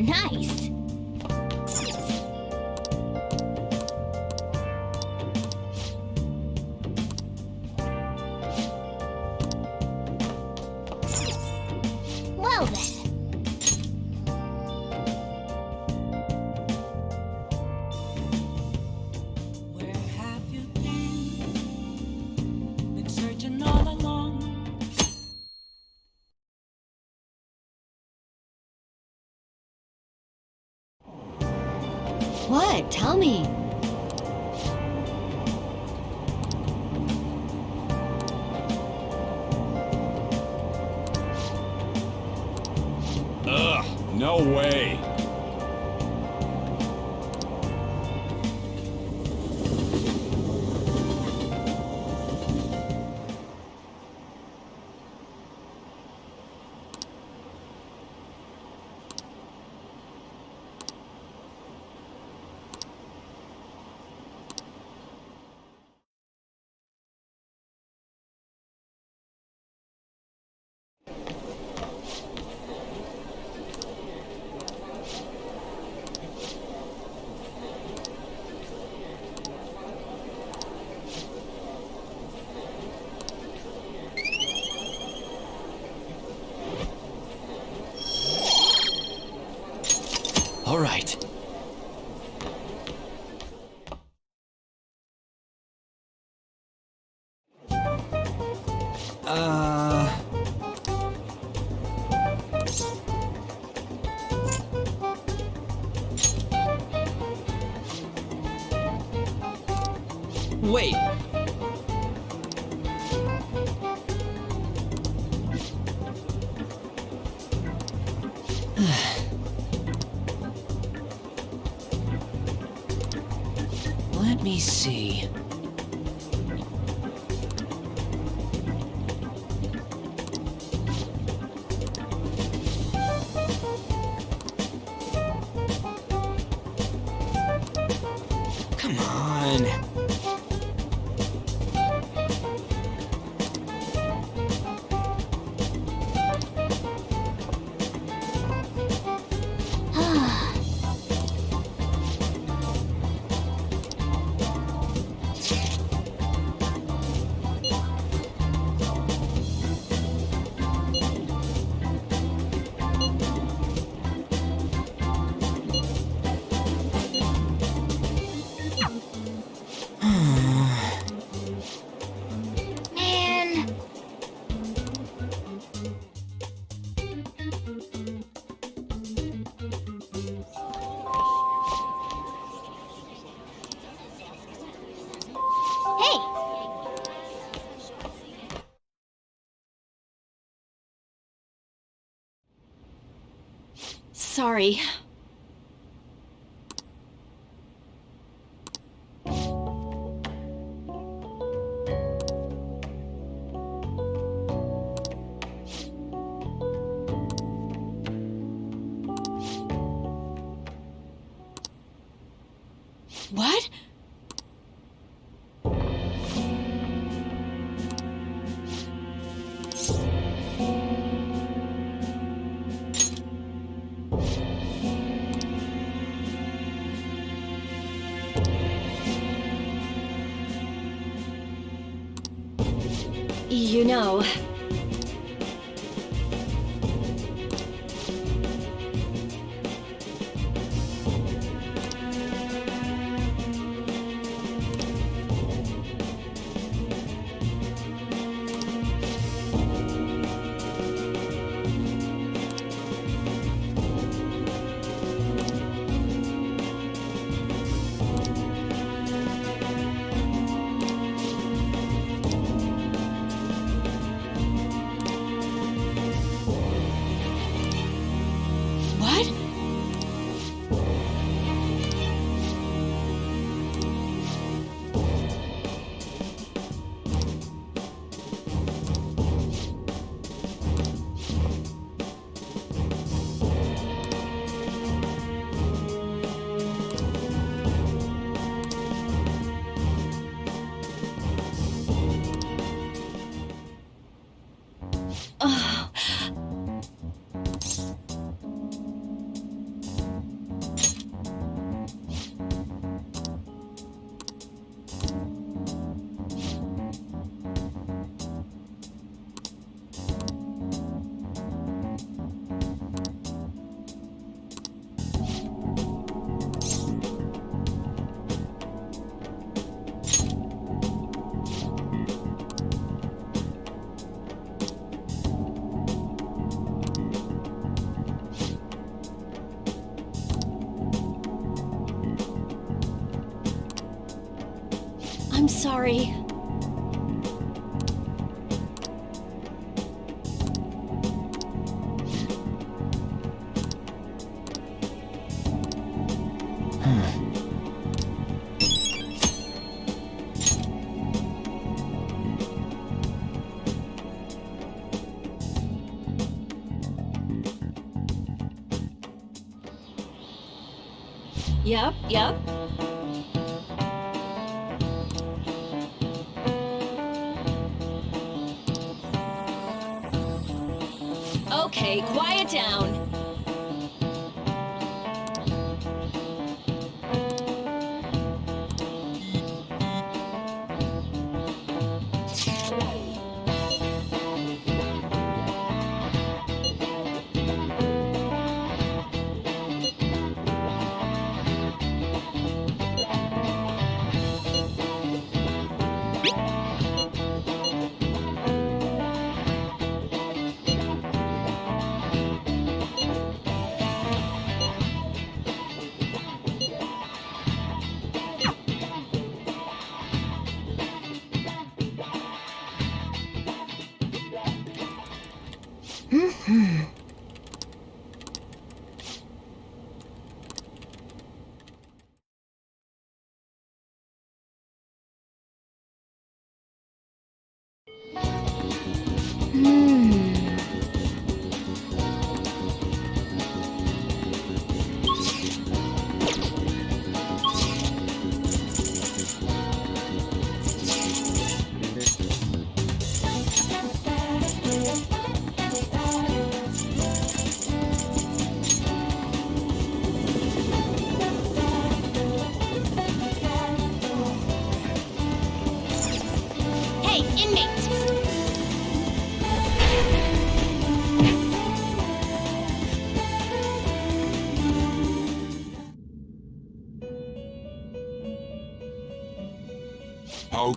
nice! Well then. Where have you been? Been searching all along. What? Tell me. Ugh, no way. All right. Wait. Let me see. Come on. Man. Hey! Sorry. What? You know... What? I'm sorry. Yep. Okay, quiet down. Hey, inmate! How?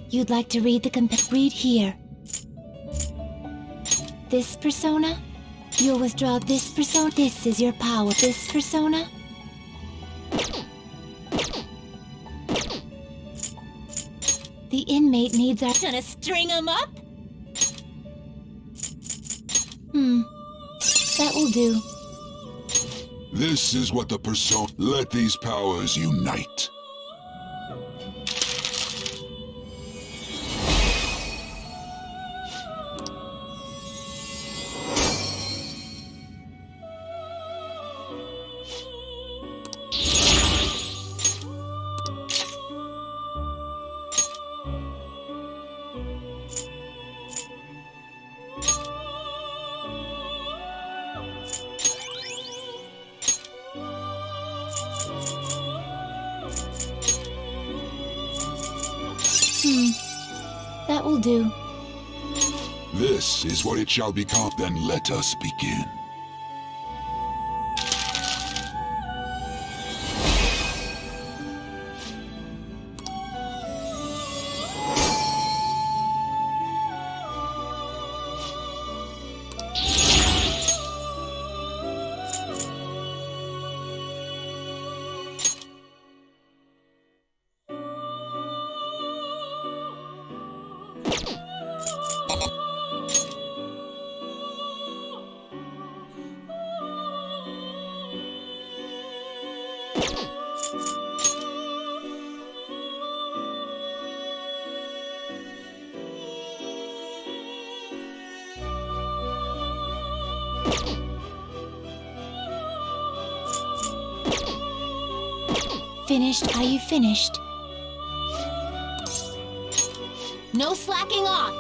You'd like to read read here. This persona? You'll withdraw this persona. This is your power. This persona? The inmate needs our... Gonna string him up? That will do. This is what the persona. Let these powers unite. That will do. This is what it shall become. Then let us begin. Finished? Are you finished? No slacking off!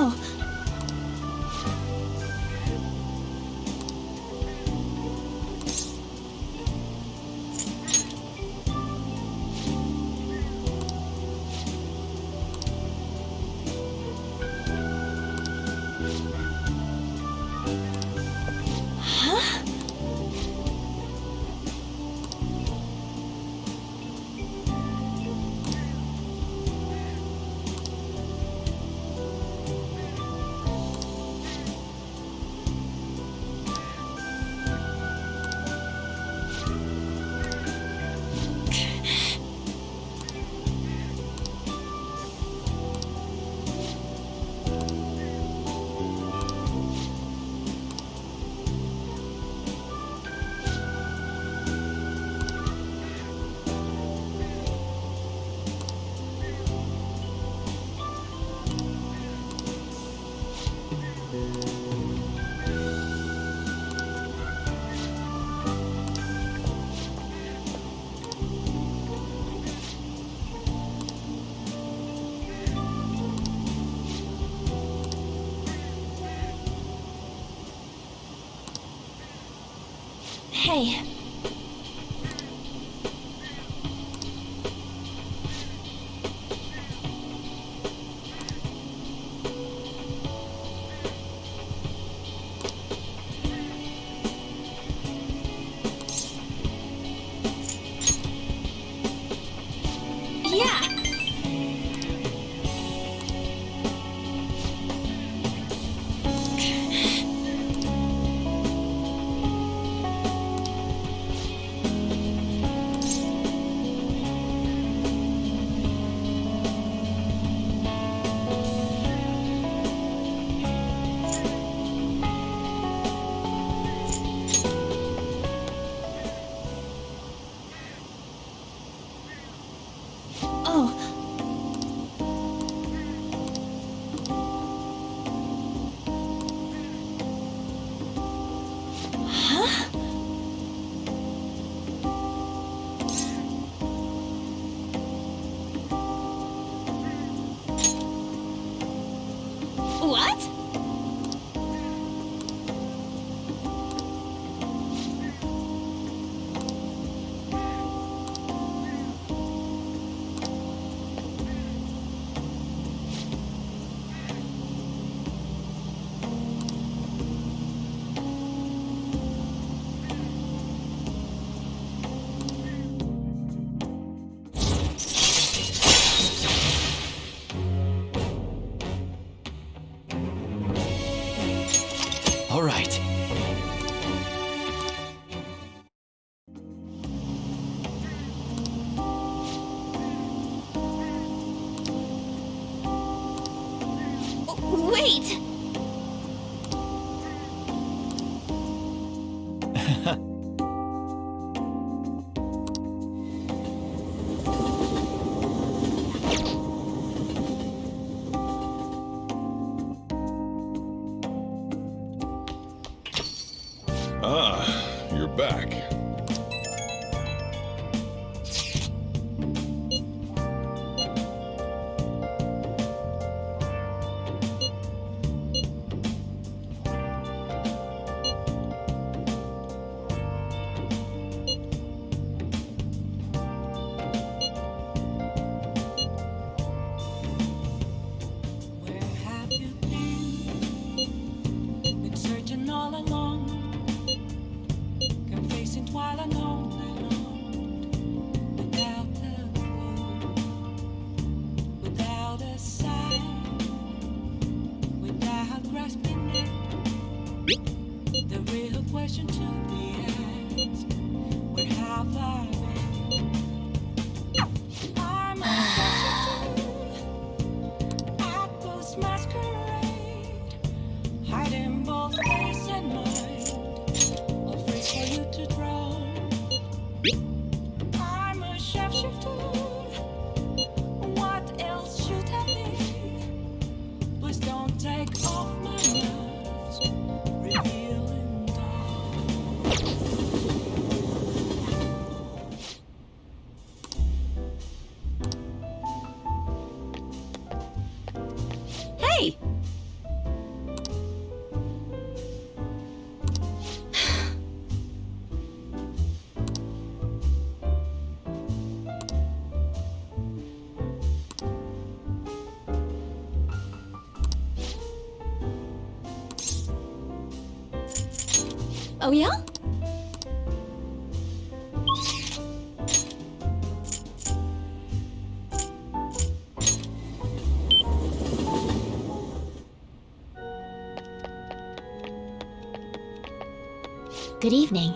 Oh. Huh? Hey. Yeah. Oh. Huh? What? All right. Wait! Ah, you're back. Where have you been? Been searching all along, confessing while alone, without a clue, without a sign, without grasping it. The real question to be asked: where have I been? I'm a at this masquerade, hiding both face and mind, afraid for you to drown. I'm a shapeshifter. What else should I be? Please don't take off my mask, revealing dark. Hey! Oh, yeah? Good evening.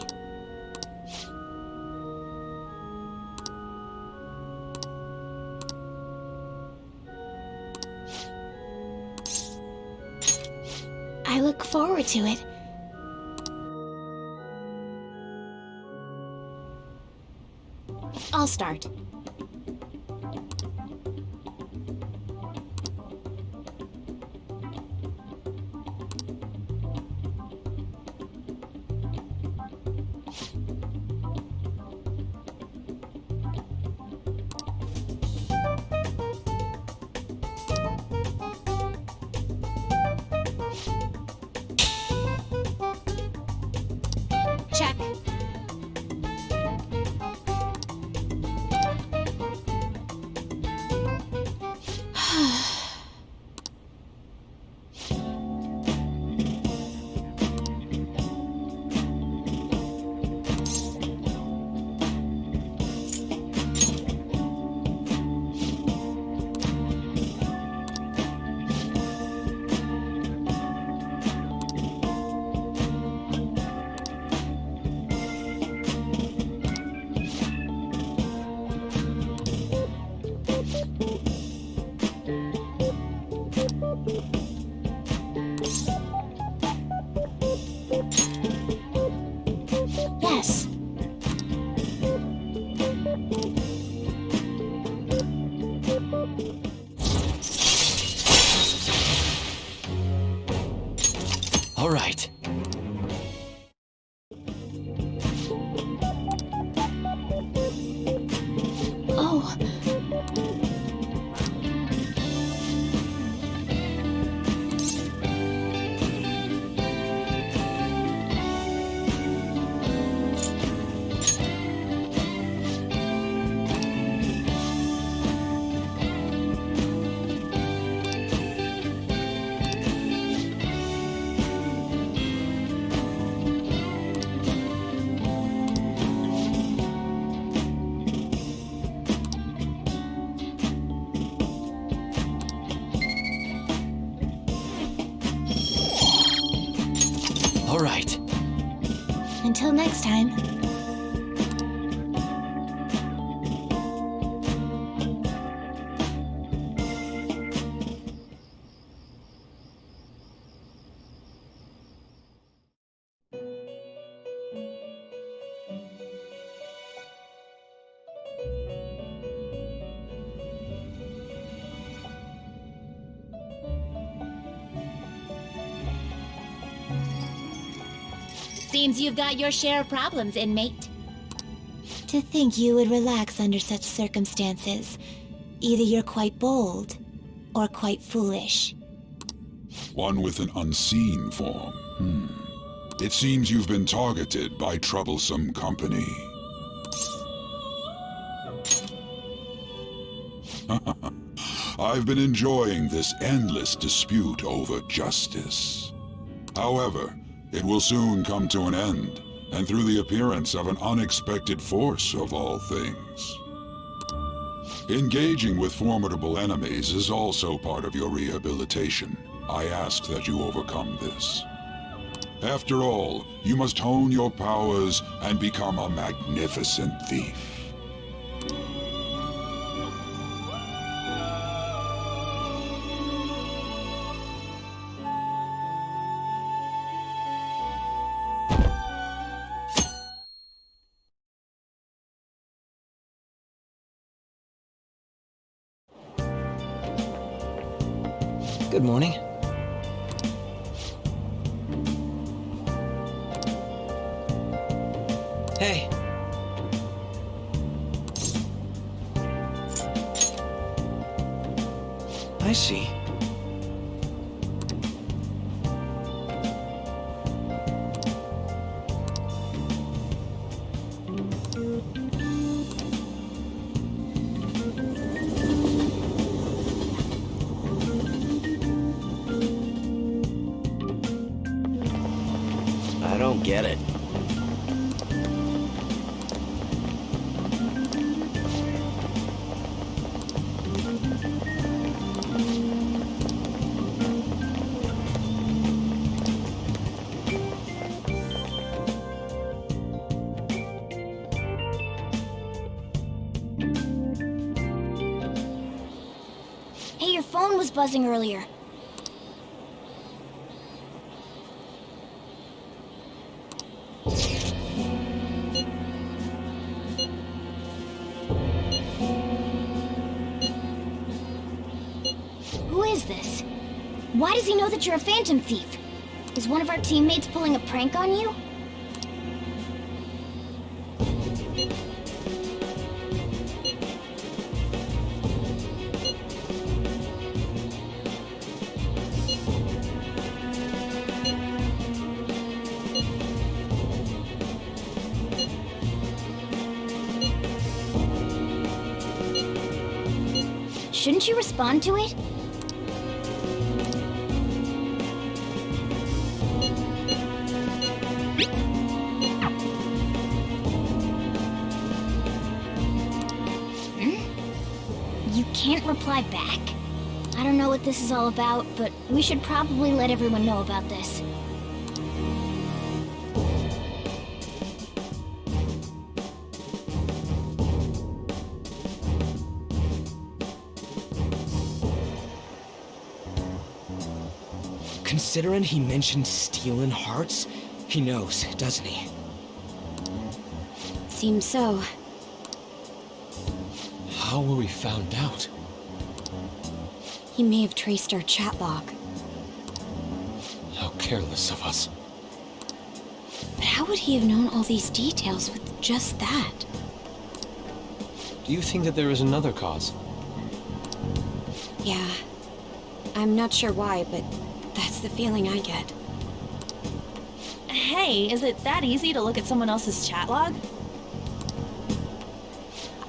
I look forward to it. I'll start. Check. Yes. All right. Oh. All right. Until next time. Seems you've got your share of problems, inmate. To think you would relax under such circumstances. Either you're quite bold, or quite foolish. One with an unseen form. It seems you've been targeted by troublesome company. I've been enjoying this endless dispute over justice. However, it will soon come to an end, and through the appearance of an unexpected force of all things. Engaging with formidable enemies is also part of your rehabilitation. I ask that you overcome this. After all, you must hone your powers and become a magnificent thief. Good morning. Hey. I see. I don't get it. phone was buzzing earlier. Who is this? Why does he know that you're a phantom thief? Is one of our teammates pulling a prank on you? Shouldn't you respond to it? You can't reply back? I don't know what this is all about, but we should probably let everyone know about this. Considering he mentioned stealing hearts, he knows, doesn't he? Seems so. How were we found out? He may have traced our chat log. How careless of us. But how would he have known all these details with just that? Do you think that there is another cause? Yeah. I'm not sure why, but that's the feeling I get. Hey, is it that easy to look at someone else's chat log?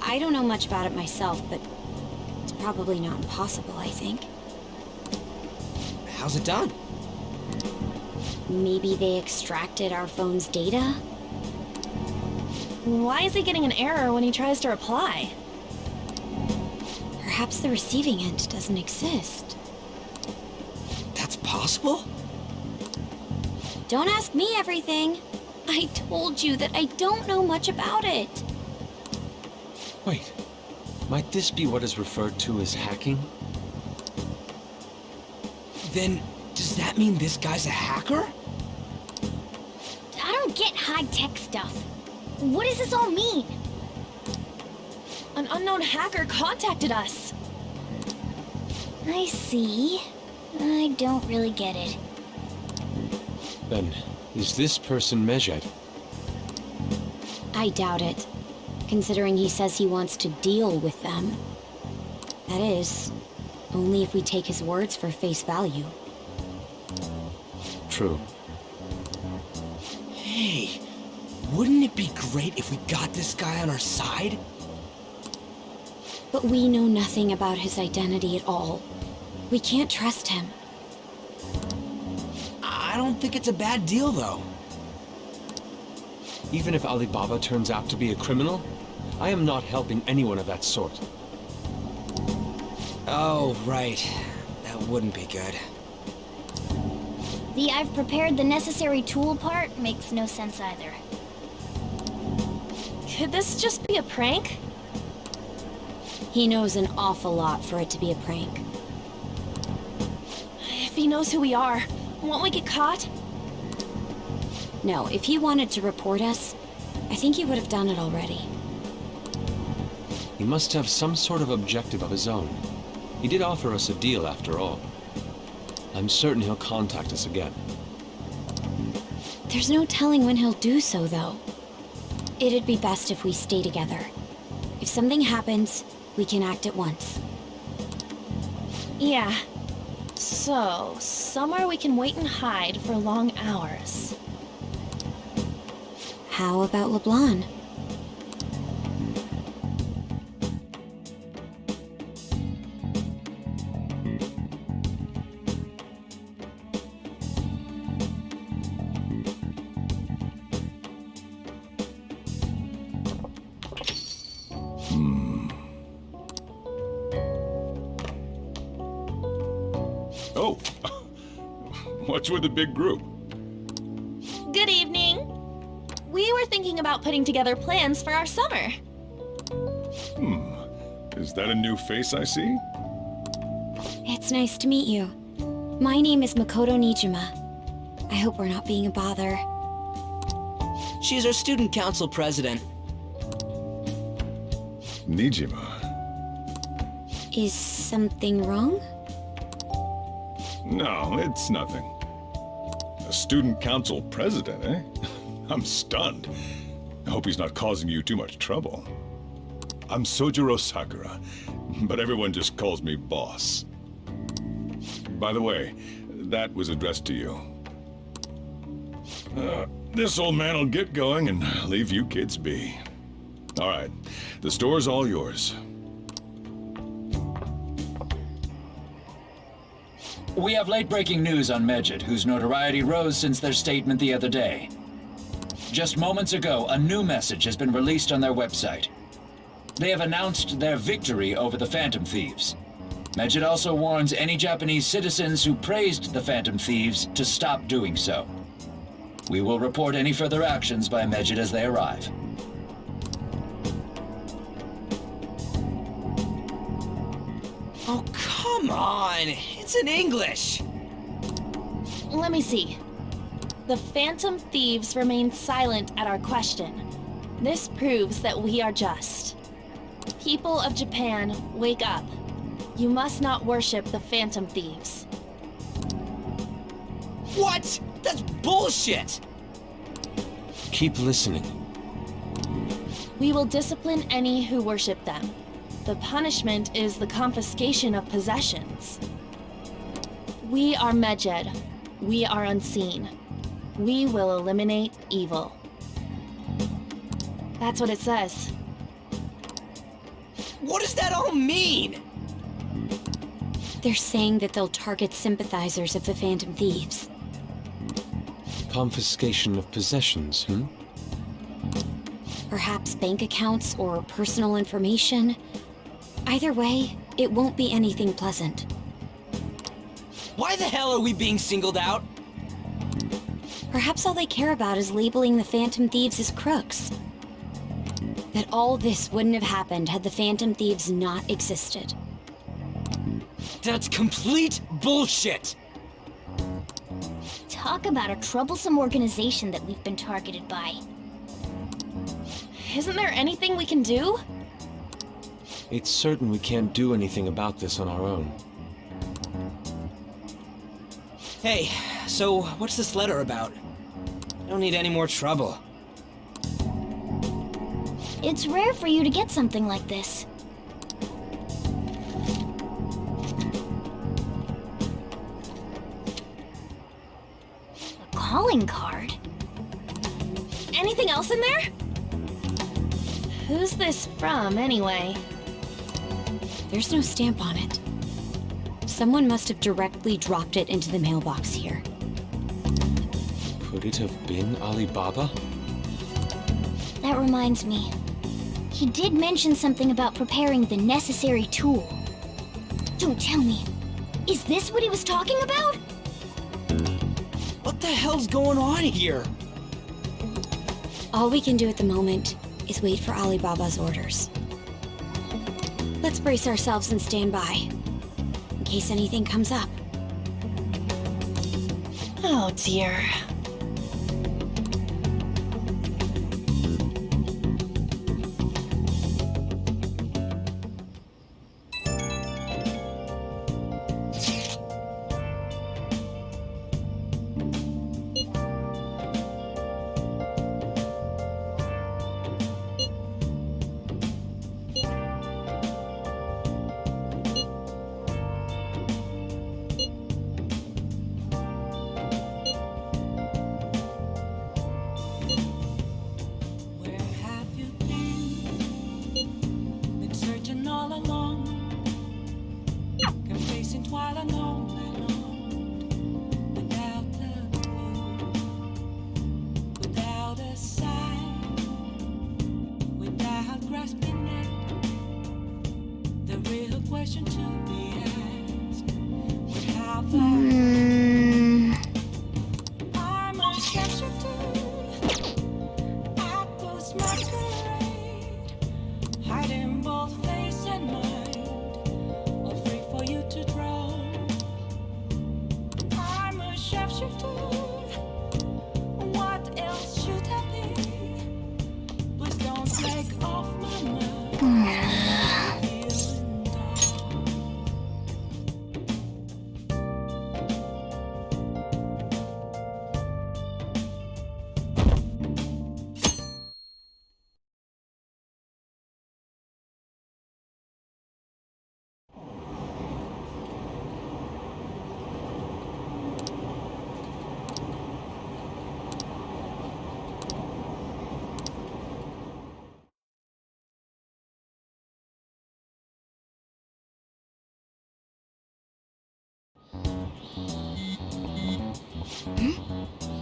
I don't know much about it myself, but it's probably not impossible, I think. How's it done? Maybe they extracted our phone's data? Why is he getting an error when he tries to reply? Perhaps the receiving end doesn't exist. That's possible? Don't ask me everything. I told you that I don't know much about it. Wait, might this be what is referred to as hacking? Then, does that mean this guy's a hacker? I don't get high-tech stuff. What does this all mean? An unknown hacker contacted us. I see. I don't really get it. Then, is this person Mejed? I doubt it, considering he says he wants to deal with them. That is, only if we take his words for face value. True. Hey, wouldn't it be great if we got this guy on our side? But we know nothing about his identity at all. We can't trust him. I don't think it's a bad deal, though. Even if Alibaba turns out to be a criminal, I am not helping anyone of that sort. Oh, right. That wouldn't be good. The "I've prepared the necessary tool" part makes no sense either. Could this just be a prank? He knows an awful lot for it to be a prank. If he knows who we are, won't we get caught? No, if he wanted to report us, I think he would have done it already. He must have some sort of objective of his own. He did offer us a deal after all. I'm certain he'll contact us again. There's no telling when he'll do so, though. It'd be best if we stay together. If something happens, we can act at once. Yeah. So, somewhere we can wait and hide for long hours. How about LeBlanc? Oh, what's with the big group? Good evening. We were thinking about putting together plans for our summer. Is that a new face I see? It's nice to meet you. My name is Makoto Nijima. I hope we're not being a bother. She's our student council president. Nijima. Is something wrong? No, it's nothing. A student council president, eh? I'm stunned. I hope he's not causing you too much trouble. I'm Sojiro Sakura, but everyone just calls me boss. By the way, that was addressed to you. This old man will get going and leave you kids be. All right, the store's all yours. We have late-breaking news on Medjed, whose notoriety rose since their statement the other day. Just moments ago, a new message has been released on their website. They have announced their victory over the Phantom Thieves. Medjed also warns any Japanese citizens who praised the Phantom Thieves to stop doing so. We will report any further actions by Medjed as they arrive. Oh, come on! It's in English! Let me see. The Phantom Thieves remain silent at our question. This proves that we are just. People of Japan, wake up. You must not worship the Phantom Thieves. What? That's bullshit! Keep listening. We will discipline any who worship them. The punishment is the confiscation of possessions. We are Medjed. We are unseen. We will eliminate evil. That's what it says. What does that all mean? They're saying that they'll target sympathizers of the Phantom Thieves. Confiscation of possessions, Perhaps bank accounts or personal information. Either way, it won't be anything pleasant. Why the hell are we being singled out? Perhaps all they care about is labeling the Phantom Thieves as crooks. That all this wouldn't have happened had the Phantom Thieves not existed. That's complete bullshit! Talk about a troublesome organization that we've been targeted by. Isn't there anything we can do? It's certain we can't do anything about this on our own. Hey, so what's this letter about? I don't need any more trouble. It's rare for you to get something like this. A calling card? Anything else in there? Who's this from, anyway? There's no stamp on it. Someone must have directly dropped it into the mailbox here. Could it have been Alibaba? That reminds me. He did mention something about preparing the necessary tool. Don't tell me. Is this what he was talking about? What the hell's going on here? All we can do at the moment is wait for Alibaba's orders. Let's brace ourselves and stand by, in case anything comes up. Oh dear. Where have you been? Been searching all along, confessing while alone and on, without the clue, without a sign, without grasping at the real question to be asked. What have I'm a substitute. I post masquerade, hiding both face and mind, all free for you to draw.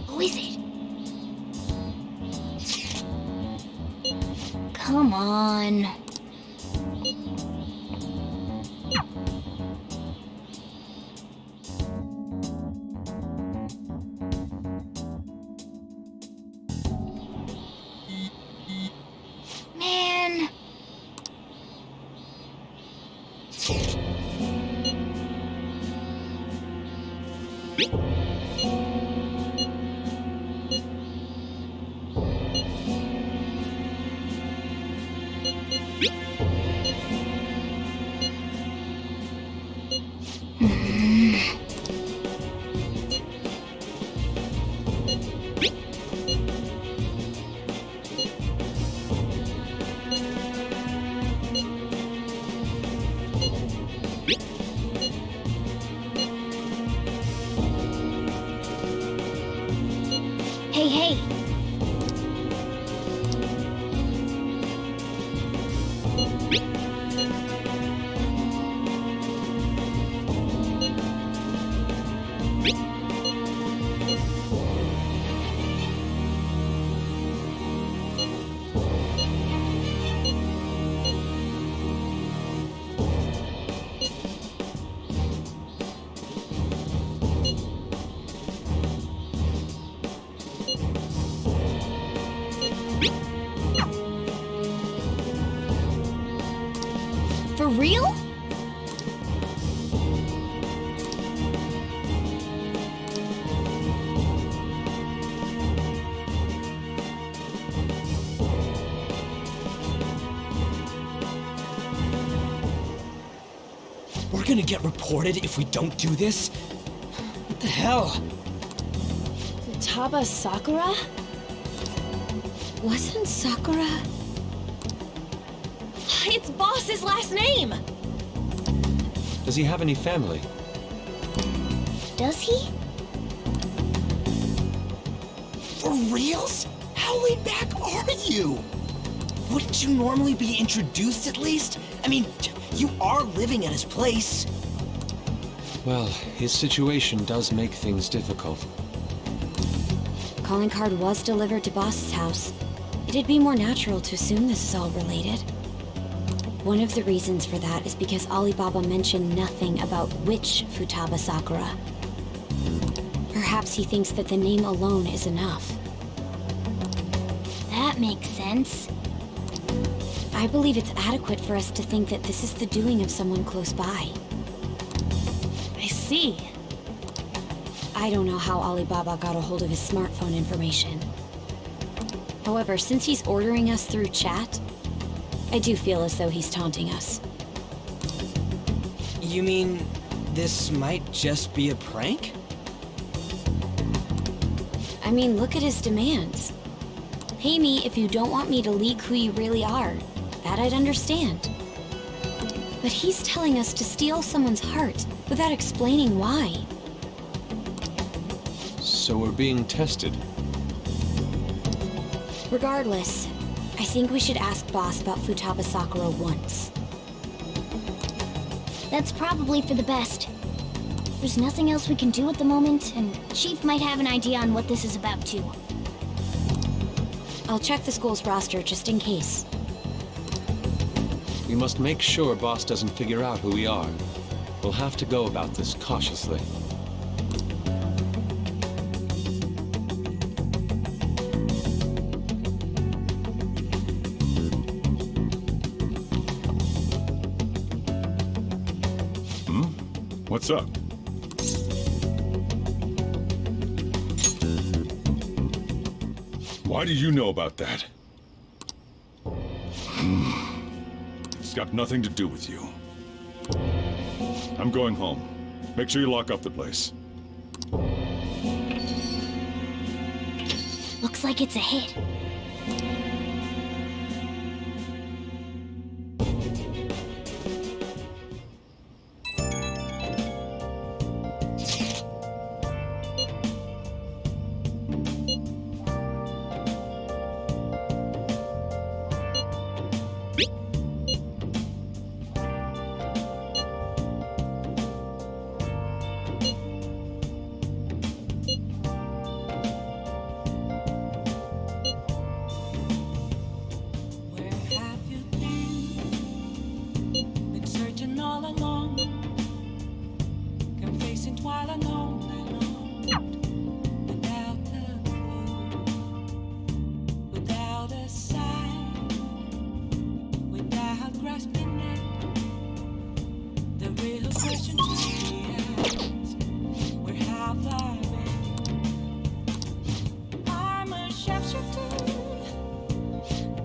Who is it? Come on. Man. Hey, hey. For real? We're gonna get reported if we don't do this? What the hell? Futaba Sakura? Wasn't Sakura... It's Boss's last name! Does he have any family? Does he? For reals? How laid back are you? Wouldn't you normally be introduced at least? I mean, you are living at his place. Well, his situation does make things difficult. Calling card was delivered to Boss's house. It'd be more natural to assume this is all related. One of the reasons for that is because Alibaba mentioned nothing about which Futaba Sakura. Perhaps he thinks that the name alone is enough. That makes sense. I believe it's adequate for us to think that this is the doing of someone close by. I see. I don't know how Alibaba got a hold of his smartphone information. However, since he's ordering us through chat, I do feel as though he's taunting us. You mean this might just be a prank? I mean, look at his demands. Pay me if you don't want me to leak who you really are. That I'd understand. But he's telling us to steal someone's heart without explaining why. So we're being tested. Regardless, I think we should ask Boss about Futaba Sakura once. That's probably for the best. There's nothing else we can do at the moment, and Chief might have an idea on what this is about too. I'll check the school's roster just in case. We must make sure Boss doesn't figure out who we are. We'll have to go about this cautiously. What's up? Why do you know about that? It's got nothing to do with you. I'm going home. Make sure you lock up the place. Looks like it's a hit. has been named. The real question to be asked, where have I been? I'm a shapeshifter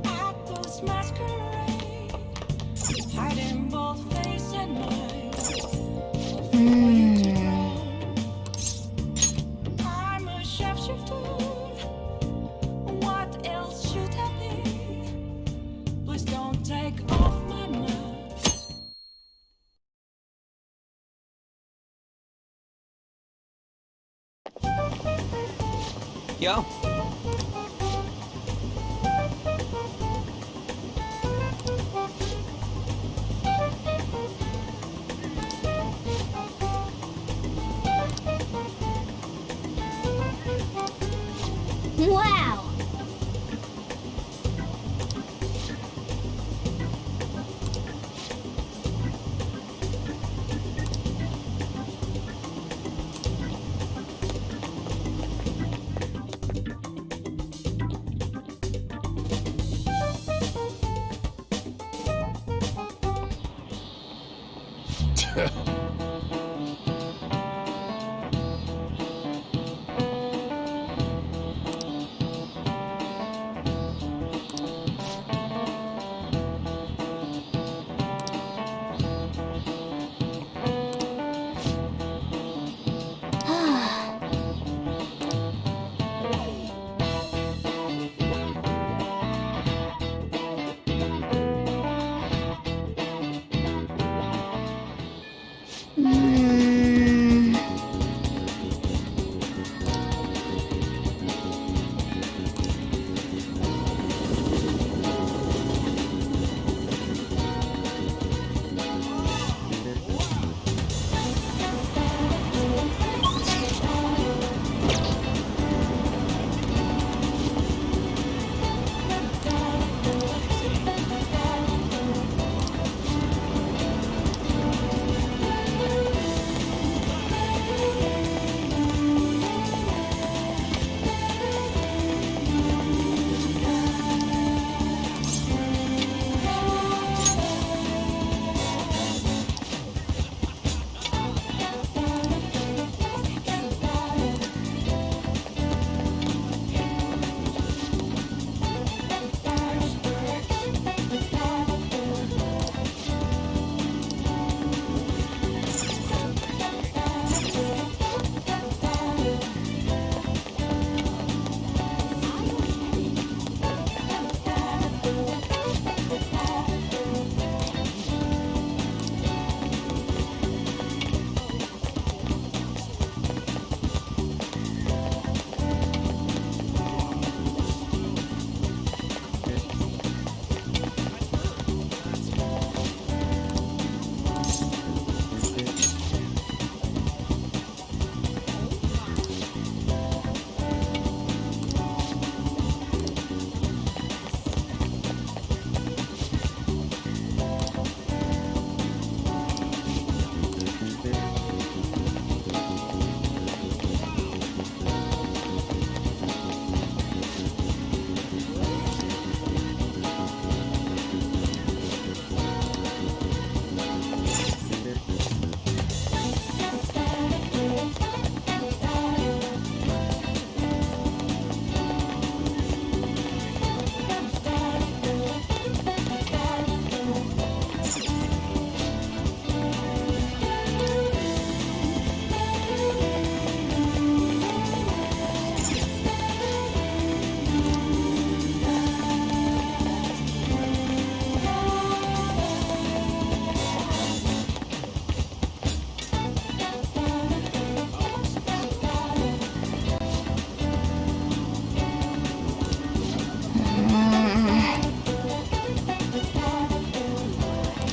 at Post Masquerade, hiding both face and mind. I'm a shapeshifter. What else should I be? Please don't take off my mask. Yo. Wow!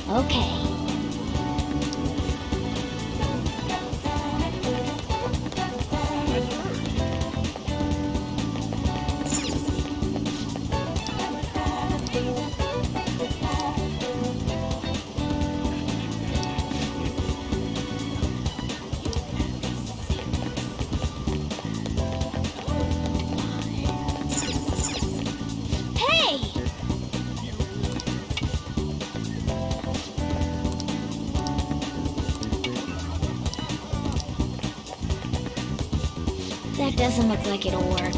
Okay. Hey! Doesn't look like it'll work.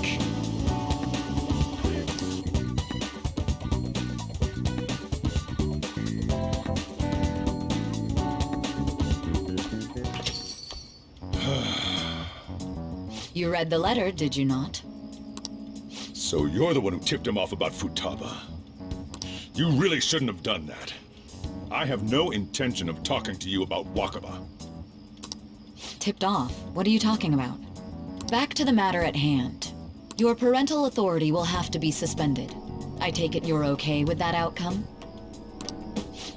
You read the letter, did you not? So you're the one who tipped him off about Futaba. You really shouldn't have done that. I have no intention of talking to you about Wakaba. Tipped off? What are you talking about? Back to the matter at hand. Your parental authority will have to be suspended. I take it you're okay with that outcome?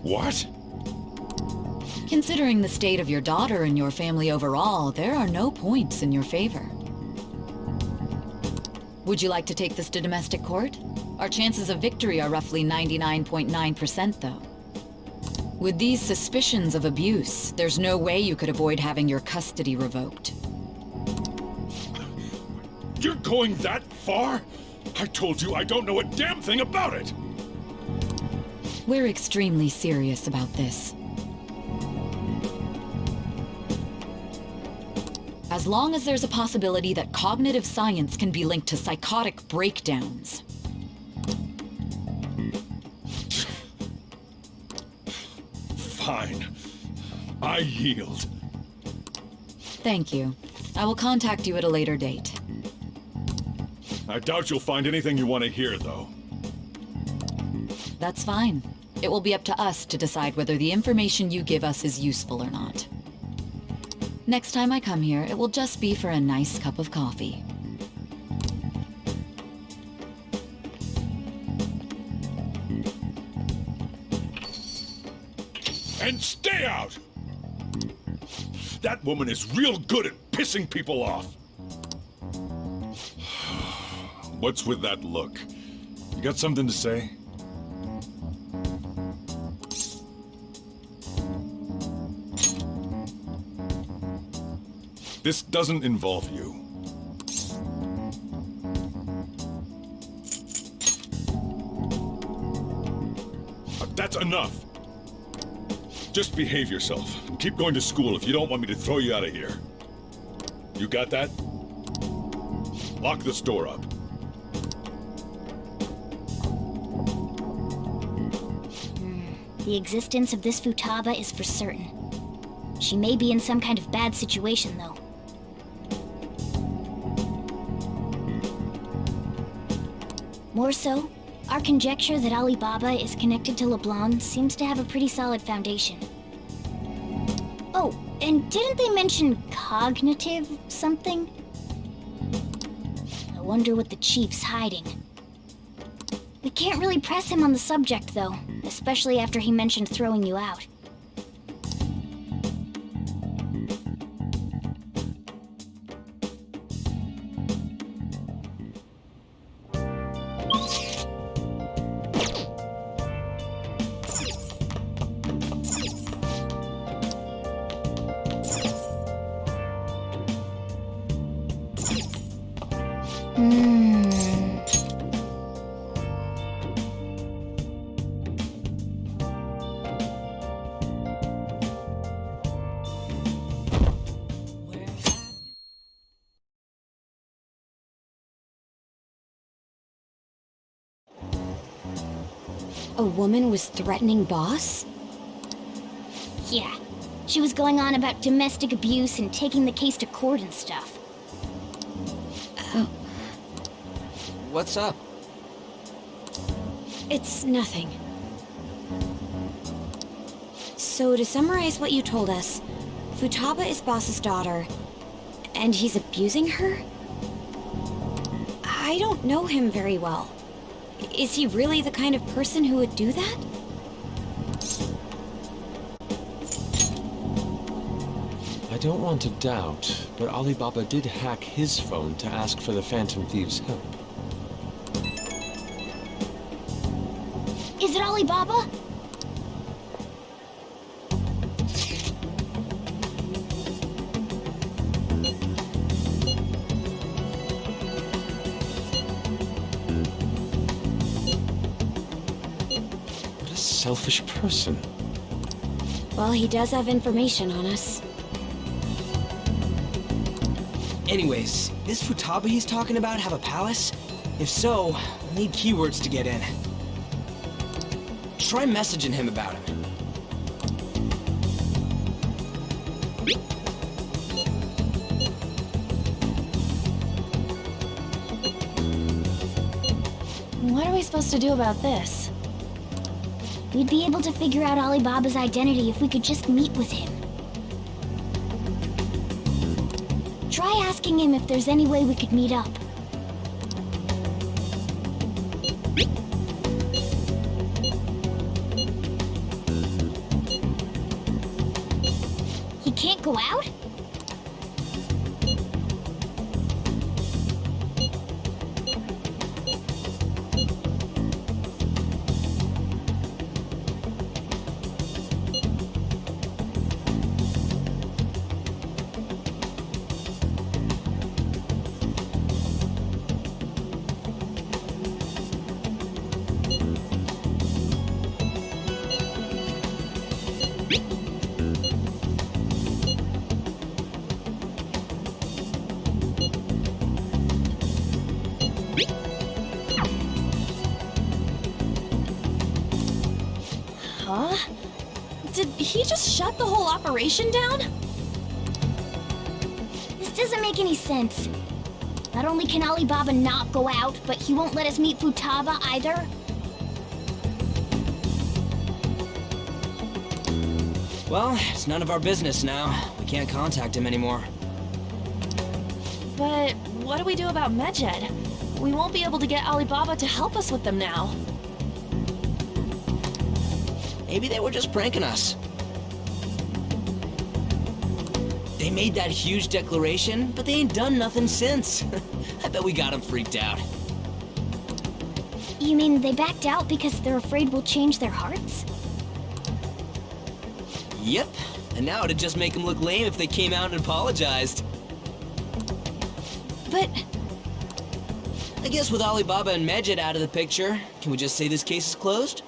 What? Considering the state of your daughter and your family overall, there are no points in your favor. Would you like to take this to domestic court? Our chances of victory are roughly 99.9%, though. With these suspicions of abuse, there's no way you could avoid having your custody revoked. You're going that far? I told you I don't know a damn thing about it! We're extremely serious about this. As long as there's a possibility that cognitive science can be linked to psychotic breakdowns. Fine. I yield. Thank you. I will contact you at a later date. I doubt you'll find anything you want to hear, though. That's fine. It will be up to us to decide whether the information you give us is useful or not. Next time I come here, it will just be for a nice cup of coffee. And stay out! That woman is real good at pissing people off. What's with that look? You got something to say? This doesn't involve you. But that's enough. Just behave yourself and keep going to school if you don't want me to throw you out of here. You got that? Lock this door up. The existence of this Futaba is for certain. She may be in some kind of bad situation, though. More so, our conjecture that Alibaba is connected to LeBlanc seems to have a pretty solid foundation. Oh, and didn't they mention cognitive something? I wonder what the chief's hiding. We can't really press him on the subject, though, especially after he mentioned throwing you out. A woman was threatening Boss? Yeah, she was going on about domestic abuse and taking the case to court and stuff. What's up? It's nothing. So to summarize what you told us, Futaba is Boss's daughter, and he's abusing her? I don't know him very well. Is he really the kind of person who would do that? I don't want to doubt, but Alibaba did hack his phone to ask for the Phantom Thieves' help. Is it Alibaba? What a selfish person. Well, he does have information on us. Anyways, this Futaba he's talking about have a palace? If so, we'll need keywords to get in. Try messaging him about him. What are we supposed to do about this? We'd be able to figure out Alibaba's identity if we could just meet with him. Try asking him if there's any way we could meet up. He can't go out? Huh? Did he just shut the whole operation down? This doesn't make any sense. Not only can Alibaba not go out, but he won't let us meet Futaba either. Well, it's none of our business now. We can't contact him anymore. But what do we do about Medjed? We won't be able to get Alibaba to help us with them now. Maybe they were just pranking us. They made that huge declaration, but they ain't done nothing since. I bet we got them freaked out. You mean they backed out because they're afraid we'll change their hearts? Yep, and now it'd just make them look lame if they came out and apologized. But I guess with Alibaba and Medjed out of the picture, can we just say this case is closed?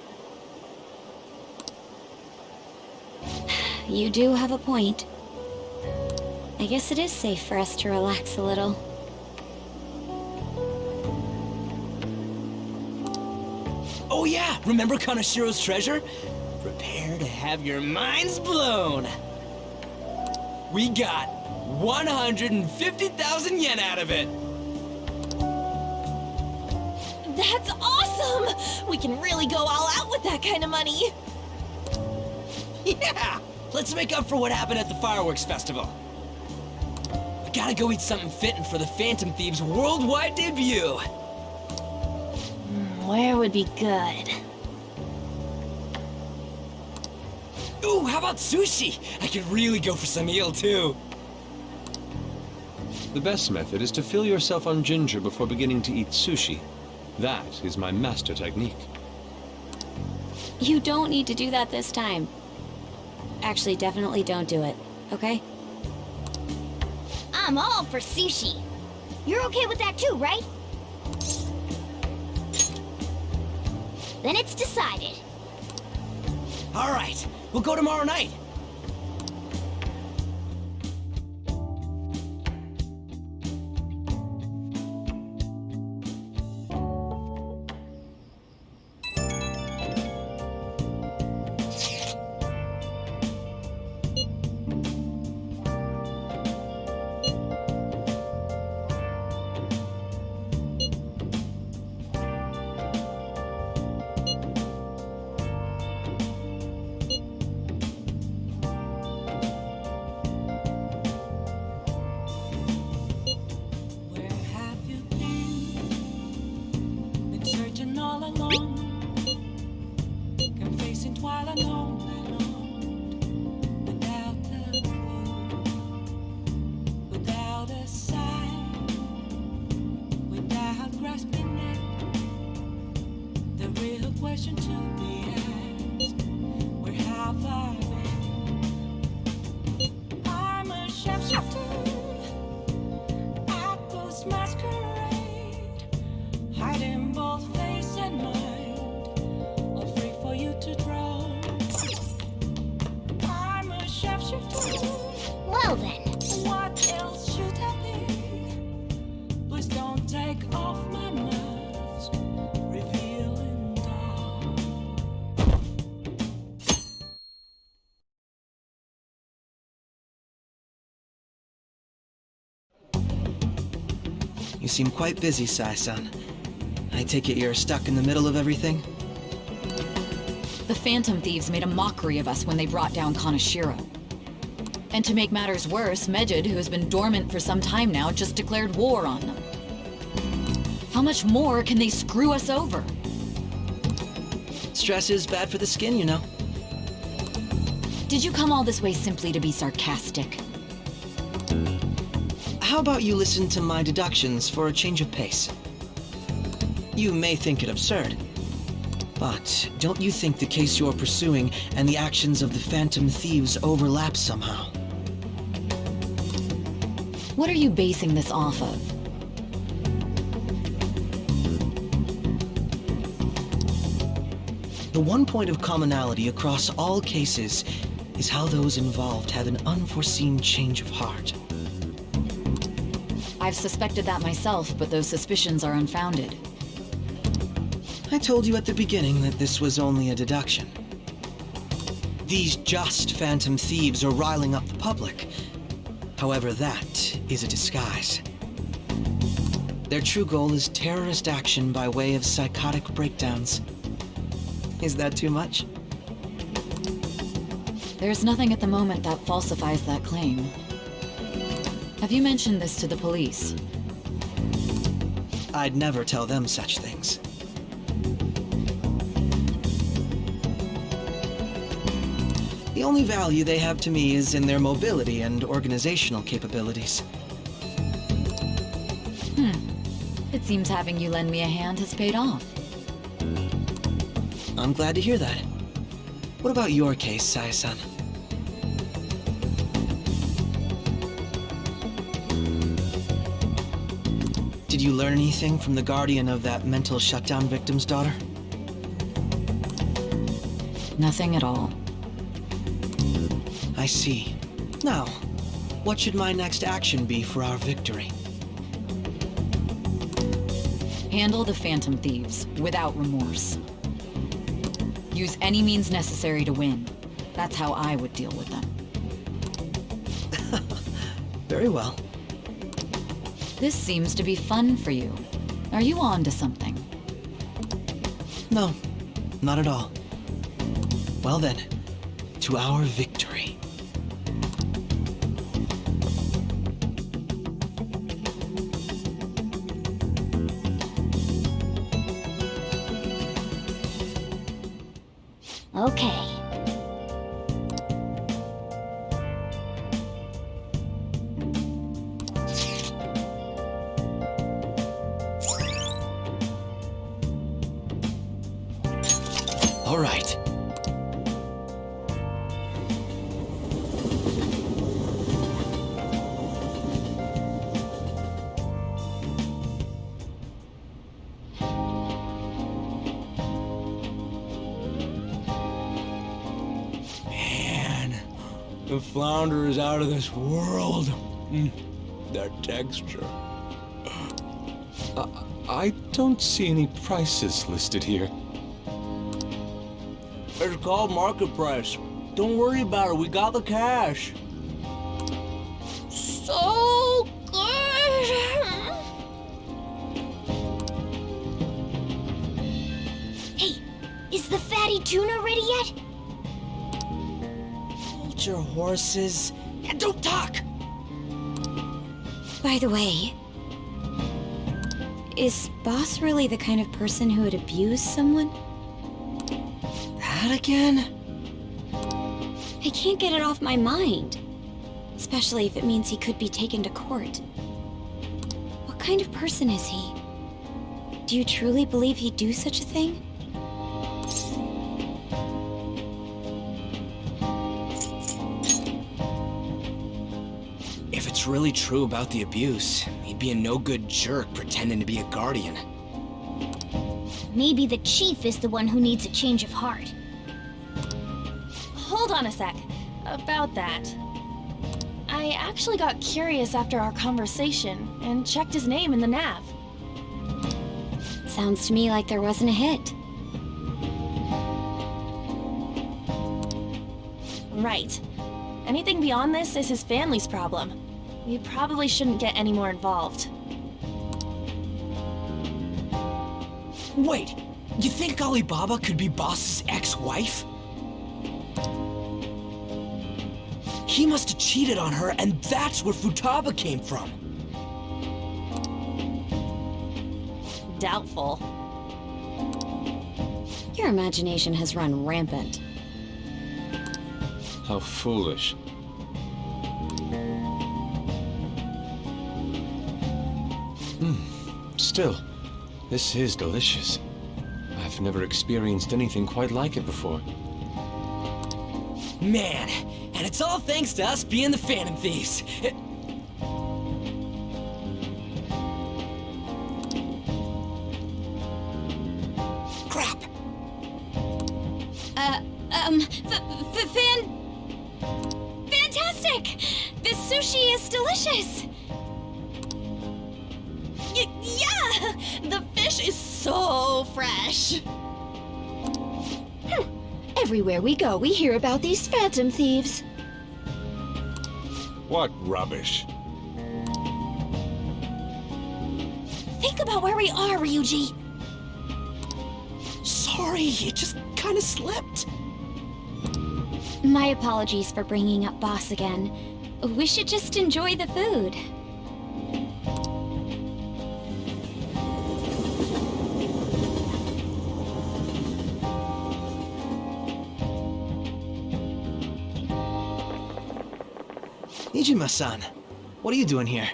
You do have a point. I guess it is safe for us to relax a little. Oh yeah, remember Kanashiro's treasure? Prepare to have your minds blown! We got 150,000 yen out of it! that's awesome! We can really go all out with that kind of money. Yeah! Let's make up for what happened at the fireworks festival. We gotta go eat something fitting for the Phantom Thieves' worldwide debut! Where would be good? Ooh, how about sushi? I could really go for some eel, too. The best method is to fill yourself on ginger before beginning to eat sushi. That is my master technique. You don't need to do that this time. Actually, definitely don't do it, okay? I'm all for sushi. You're okay with that too, right? Then it's decided. All right, we'll go tomorrow night. You seem quite busy, Sai-san. I take it you're stuck in the middle of everything? The Phantom Thieves made a mockery of us when they brought down Kaneshiro. And to make matters worse, Mejid, who has been dormant for some time now, just declared war on them. How much more can they screw us over? Stress is bad for the skin, you know. Did you come all this way simply to be sarcastic? How about you listen to my deductions for a change of pace? You may think it absurd, but don't you think the case you're pursuing and the actions of the Phantom Thieves overlap somehow? What are you basing this off of? The one point of commonality across all cases is how those involved have an unforeseen change of heart. I've suspected that myself, but those suspicions are unfounded. I told you at the beginning that this was only a deduction. These just Phantom Thieves are riling up the public. However, that is a disguise. Their true goal is terrorist action by way of psychotic breakdowns. Is that too much? There's nothing at the moment that falsifies that claim. Have you mentioned this to the police? I'd never tell them such things. The only value they have to me is in their mobility and organizational capabilities. It seems having you lend me a hand has paid off. I'm glad to hear that. What about your case, Sai-san? Did you learn anything from the guardian of that mental shutdown victim's daughter? Nothing at all. I see. Now, what should my next action be for our victory? Handle the Phantom Thieves, without remorse. Use any means necessary to win. That's how I would deal with them. Very well. This seems to be fun for you. Are you on to something? No, not at all. Well then, to our victory. Okay. All right. The flounder is out of this world. That texture. I don't see any prices listed here. It's called market price. Don't worry about it. We got the cash. So good! Hey, is the fatty tuna ready yet? Hold your horses and don't talk! By the way, is Boss really the kind of person who would abuse someone? That again? I can't get it off my mind. Especially if it means he could be taken to court. What kind of person is he? Do you truly believe he'd do such a thing? If it's really true about the abuse, he'd be a no-good jerk pretending to be a guardian. Maybe the chief is the one who needs a change of heart. Hold on a sec. About that. I actually got curious after our conversation and checked his name in the nav. Sounds to me like there wasn't a hit. Right. Anything beyond this is his family's problem. We probably shouldn't get any more involved. Wait, you think Alibaba could be Boss's ex-wife? He must have cheated on her, and that's where Futaba came from. Doubtful. Your imagination has run rampant. How foolish. Still, this is delicious. I've never experienced anything quite like it before. Man, and it's all thanks to us being the Phantom Thieves. Crap! Fantastic! This sushi is delicious! Yeah! The fish is so fresh! Everywhere we go, we hear about these phantom thieves. What rubbish. Think about where we are, Ryuji. Sorry, it just kind of slipped. My apologies for bringing up Boss again. We should just enjoy the food. Nijima-san, what are you doing here?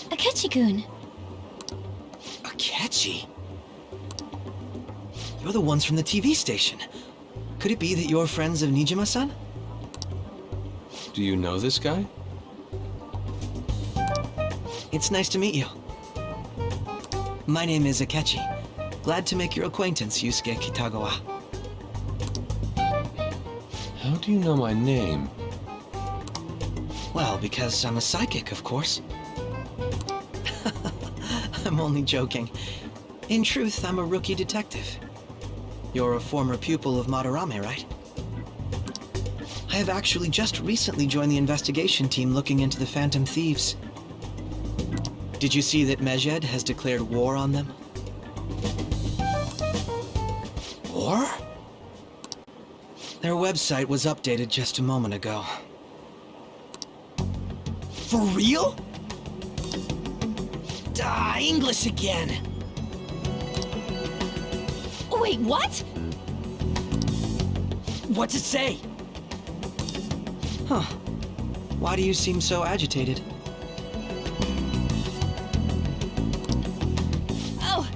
Akechi-kun. Akechi? You're the ones from the TV station. Could it be that you're friends of Nijima-san? Do you know this guy? It's nice to meet you. My name is Akechi. Glad to make your acquaintance, Yusuke Kitagawa. How do you know my name? Well, because I'm a psychic, of course. I'm only joking. In truth, I'm a rookie detective. You're a former pupil of Madarame, right? I have actually just recently joined the investigation team looking into the Phantom Thieves. Did you see that Mejed has declared war on them? War? Their website was updated just a moment ago. For real? English again. Wait, what? What's it say? Huh. Why do you seem so agitated? Oh,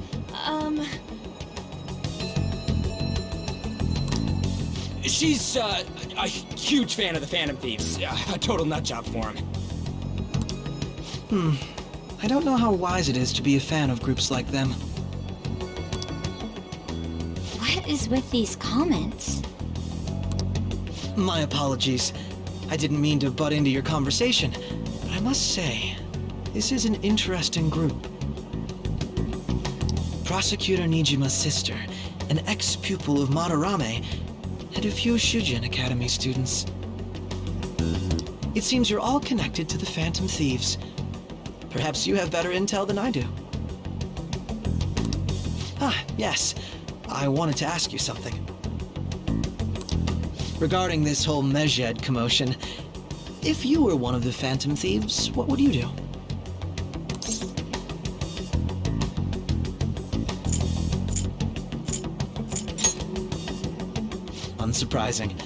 She's, a huge fan of the Phantom Thieves. A total nutjob for him. I don't know how wise it is to be a fan of groups like them. What is with these comments? My apologies. I didn't mean to butt into your conversation, but I must say, this is an interesting group. Prosecutor Nijima's sister, an ex-pupil of Madarame, and a few Shujin Academy students. It seems you're all connected to the Phantom Thieves. Perhaps you have better intel than I do. Ah, yes. I wanted to ask you something. Regarding this whole Mejed commotion, if you were one of the Phantom Thieves, what would you do? Unsurprising.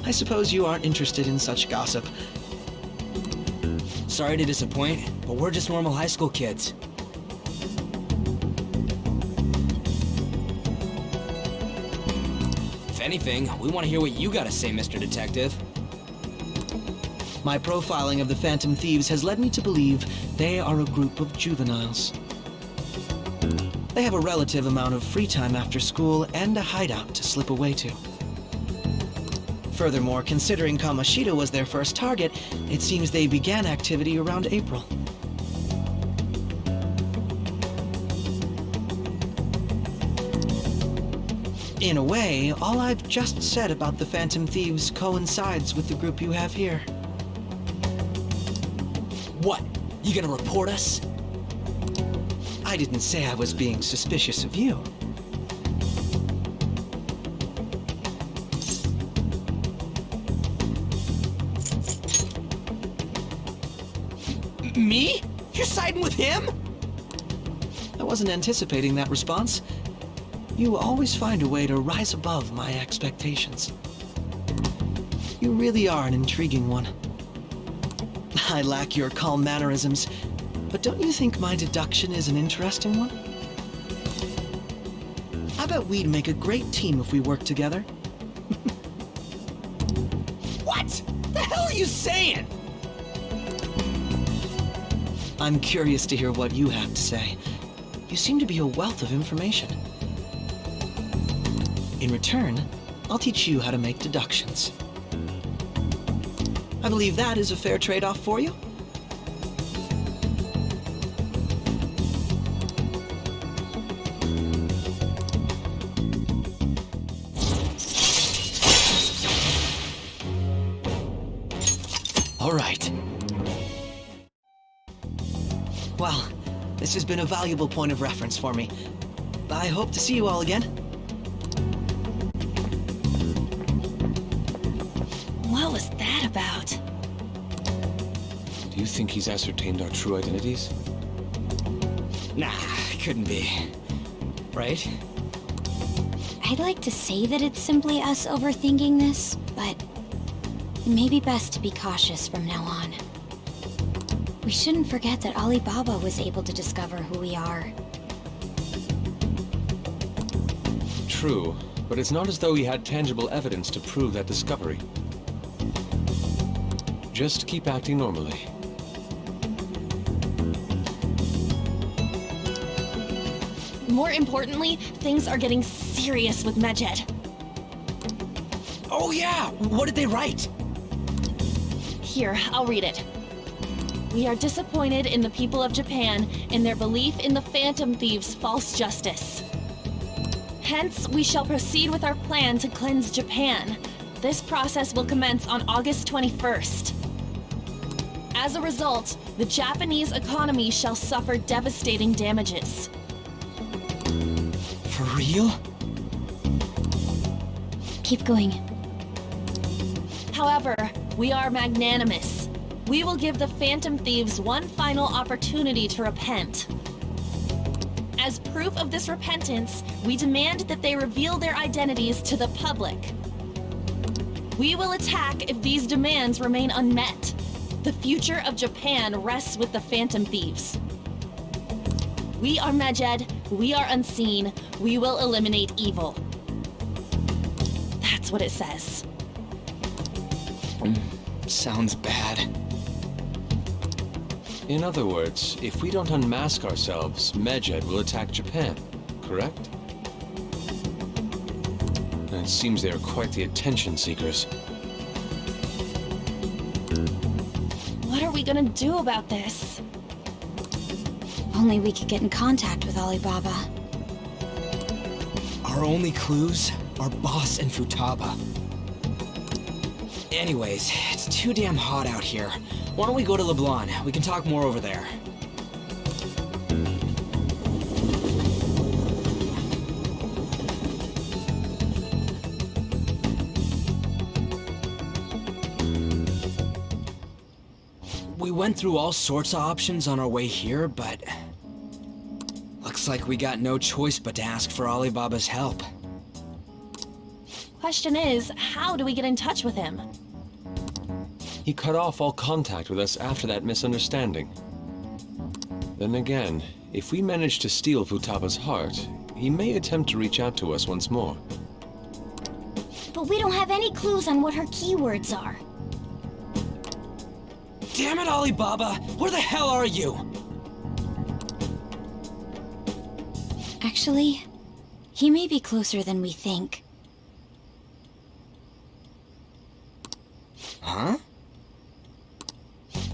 I suppose you aren't interested in such gossip. Sorry to disappoint, but we're just normal high school kids. If anything, we want to hear what you gotta say, Mr. Detective. My profiling of the Phantom Thieves has led me to believe they are a group of juveniles. They have a relative amount of free time after school and a hideout to slip away to. Furthermore, considering Kamoshida was their first target, it seems they began activity around April. In a way, all I've just said about the Phantom Thieves coincides with the group you have here. What? You gonna report us? I didn't say I was being suspicious of you. Me? You're siding with him? I wasn't anticipating that response. You always find a way to rise above my expectations. You really are an intriguing one. I lack your calm mannerisms, but don't you think my deduction is an interesting one? I bet we'd make a great team if we worked together. What the hell are you saying? I'm curious to hear what you have to say. You seem to be a wealth of information. In return, I'll teach you how to make deductions. I believe that is a fair trade-off for you. All right. Well, this has been a valuable point of reference for me. I hope to see you all again. What was that about? Do you think he's ascertained our true identities? Nah, couldn't be. Right? I'd like to say that it's simply us overthinking this, but it may be best to be cautious from now on. We shouldn't forget that Alibaba was able to discover who we are. True, but it's not as though he had tangible evidence to prove that discovery. Just keep acting normally. More importantly, things are getting serious with Medjed. Oh yeah, what did they write? Here, I'll read it. We are disappointed in the people of Japan in their belief in the Phantom Thieves' false justice. Hence, we shall proceed with our plan to cleanse Japan. This process will commence on August 21st. As a result, the Japanese economy shall suffer devastating damages. For real? Keep going. However, we are magnanimous. We will give the Phantom Thieves one final opportunity to repent. As proof of this repentance, we demand that they reveal their identities to the public. We will attack if these demands remain unmet. The future of Japan rests with the Phantom Thieves. We are Medjed, we are unseen, we will eliminate evil. That's what it says. Sounds bad. In other words, if we don't unmask ourselves, Medjed will attack Japan, correct? It seems they are quite the attention seekers. What are we gonna do about this? If only we could get in contact with Alibaba. Our only clues are Boss and Futaba. Anyways, it's too damn hot out here. Why don't we go to Leblon? We can talk more over there. We went through all sorts of options on our way here, but looks like we got no choice but to ask for Alibaba's help. Question is, how do we get in touch with him? He cut off all contact with us after that misunderstanding. Then again, if we manage to steal Futaba's heart, he may attempt to reach out to us once more. But we don't have any clues on what her keywords are. Damn it, Alibaba! Where the hell are you? Actually, he may be closer than we think. Huh?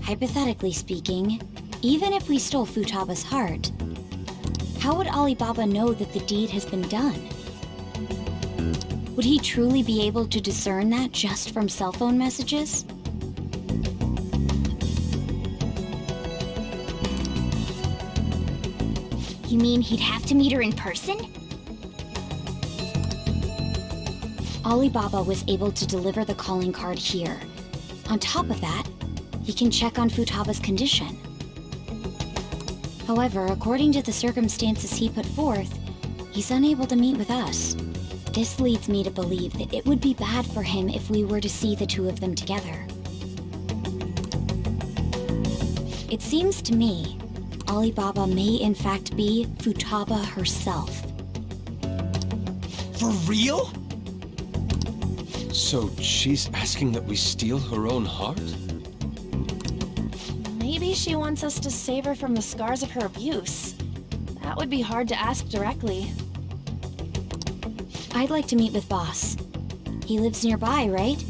Hypothetically speaking, even if we stole Futaba's heart, how would Alibaba know that the deed has been done? Would he truly be able to discern that just from cell phone messages? You mean he'd have to meet her in person? Alibaba was able to deliver the calling card here. On top of that, he can check on Futaba's condition. However, according to the circumstances he put forth, he's unable to meet with us. This leads me to believe that it would be bad for him if we were to see the two of them together. It seems to me, Alibaba may in fact be Futaba herself. For real? So she's asking that we steal her own heart? Maybe she wants us to save her from the scars of her abuse. That would be hard to ask directly. I'd like to meet with Boss. He lives nearby, right?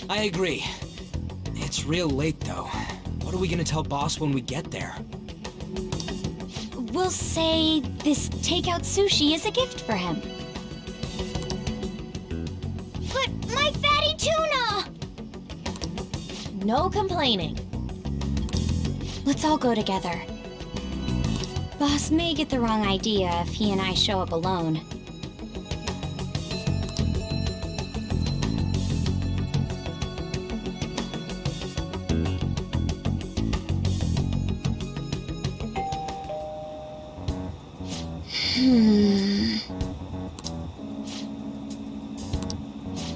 I agree. It's real late, though. What are we gonna tell Boss when we get there? We'll say this takeout sushi is a gift for him. But my fatty tuna! No complaining. Let's all go together. Boss may get the wrong idea if he and I show up alone.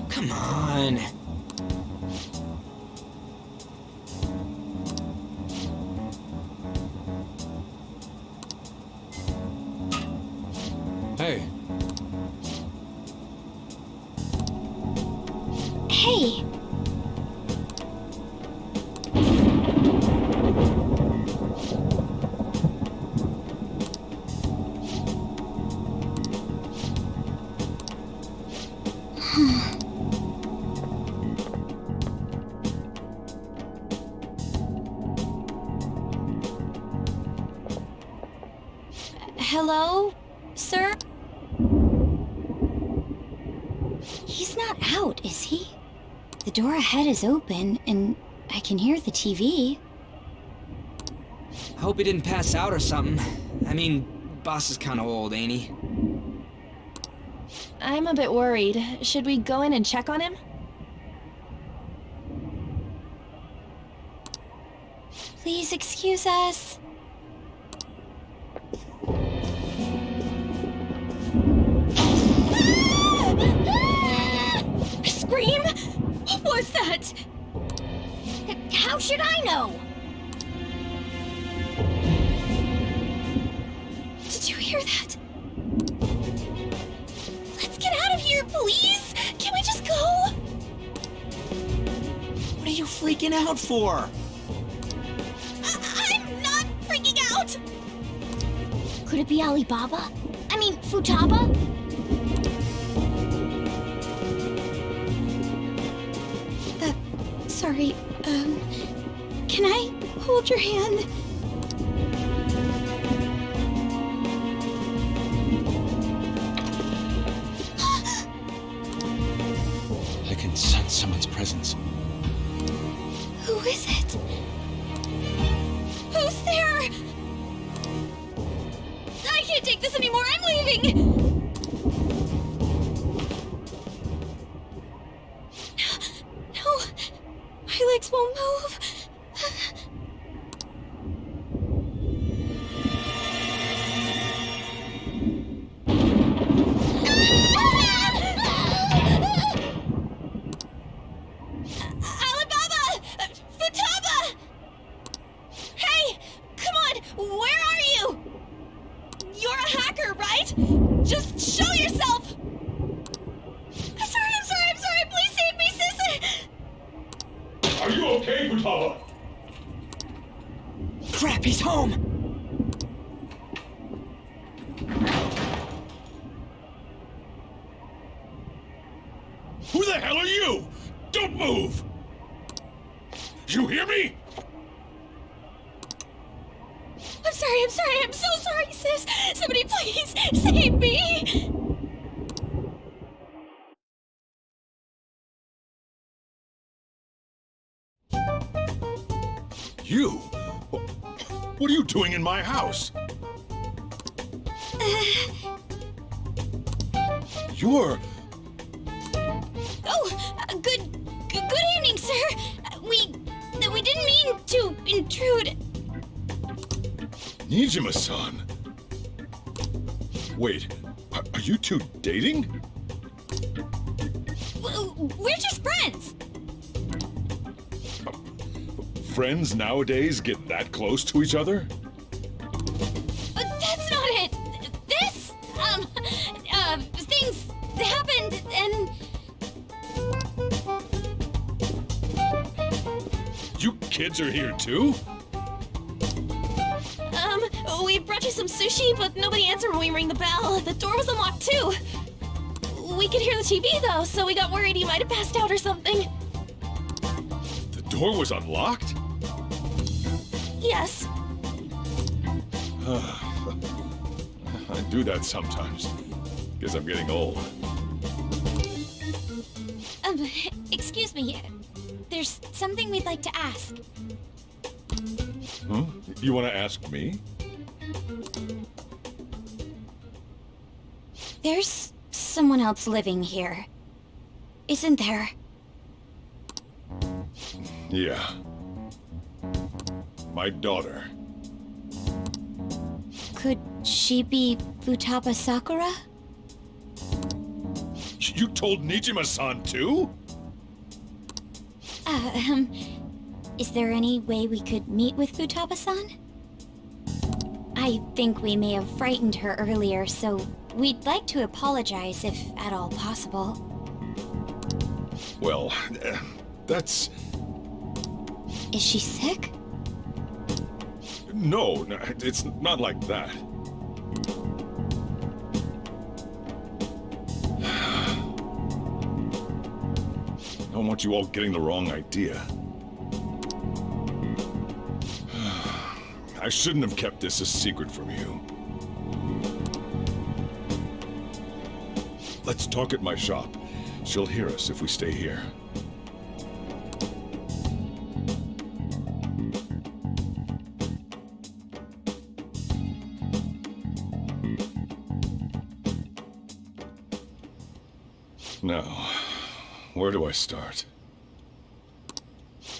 Come on. Hey, Hey! Hello, sir? He's not out, is he? The door ahead is open, and I can hear the TV. Hope he didn't pass out or something. I mean, Boss is kinda old, ain't he? I'm a bit worried. Should we go in and check on him? Please excuse us. Scream? What was that? How should I know? Did you hear that? Let's get out of here, please! Can we just go? What are you freaking out for? I'm not freaking out! Could it be Alibaba? I mean, Futaba? Sorry, can I hold your hand? I can sense someone's presence. Who is it? Who's there? I can't take this anymore, I'm leaving! No, my legs won't move. Alibaba! Futaba! Hey! Come on! Where are you? You're a hacker, right? Just show yourself! I'm sorry! Please save me, sis! Are you okay, Futaba? Crap, he's home! Who the hell are you? Don't move! You hear me? I'm so sorry, sis! Somebody please save me! You? What are you doing in my house? You're... Good evening, sir. We didn't mean to intrude. Nijima-san. Wait, are you two dating? We're just friends. Friends nowadays get that close to each other? That's not it. This, things happened and... You kids are here too? We brought you some sushi, but nobody answered when we rang the bell. The door was unlocked too. We could hear the TV though, so we got worried you might have passed out or something. The door was unlocked? Yes. I do that sometimes. Guess I'm getting old. Excuse me. There's something we'd like to ask. Huh? You want to ask me? There's someone else living here, isn't there? Yeah. My daughter. Could she be Futaba Sakura? You told Nijima-san too? Is there any way we could meet with Futaba-san? I think we may have frightened her earlier, so we'd like to apologize if at all possible. Well, that's... Is she sick? No, it's not like that. I don't want you all getting the wrong idea. I shouldn't have kept this a secret from you. Let's talk at my shop. She'll hear us if we stay here. Now, where do I start?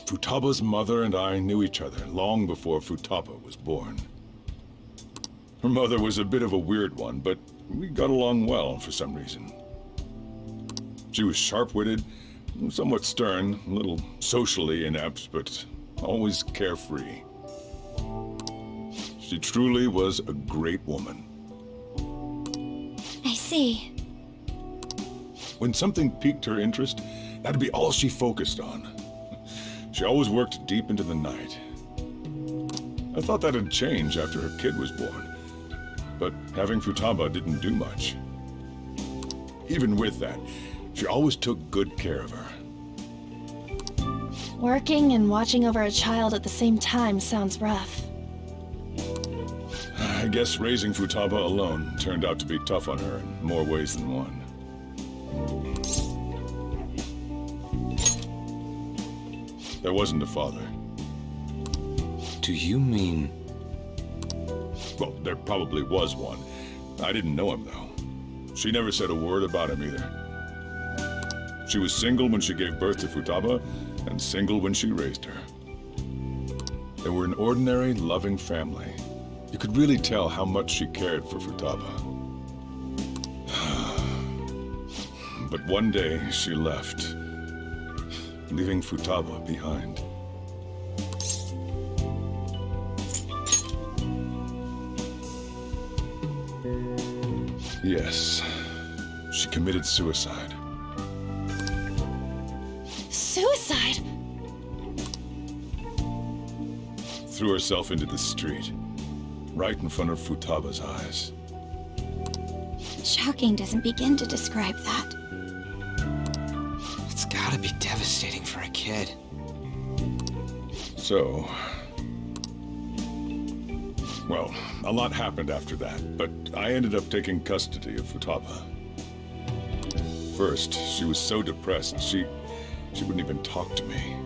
Futaba's mother and I knew each other long before Futaba was born. Her mother was a bit of a weird one, but we got along well for some reason. She was sharp-witted, somewhat stern, a little socially inept, but always carefree. She truly was a great woman. I see. When something piqued her interest, that'd be all she focused on. She always worked deep into the night. I thought that'd change after her kid was born, but having Futaba didn't do much. Even with that, she always took good care of her. Working and watching over a child at the same time sounds rough. I guess raising Futaba alone turned out to be tough on her in more ways than one. There wasn't a father. Do you mean... Well, there probably was one. I didn't know him, though. She never said a word about him, either. She was single when she gave birth to Futaba, and single when she raised her. They were an ordinary, loving family. You could really tell how much she cared for Futaba. But one day, she left, leaving Futaba behind. Yes, she committed suicide. Suicide? Threw herself into the street, right in front of Futaba's eyes. Shocking doesn't begin to describe that. It's gotta be devastating for a kid. So... well, a lot happened after that, but I ended up taking custody of Futaba. First, she was so depressed, she wouldn't even talk to me.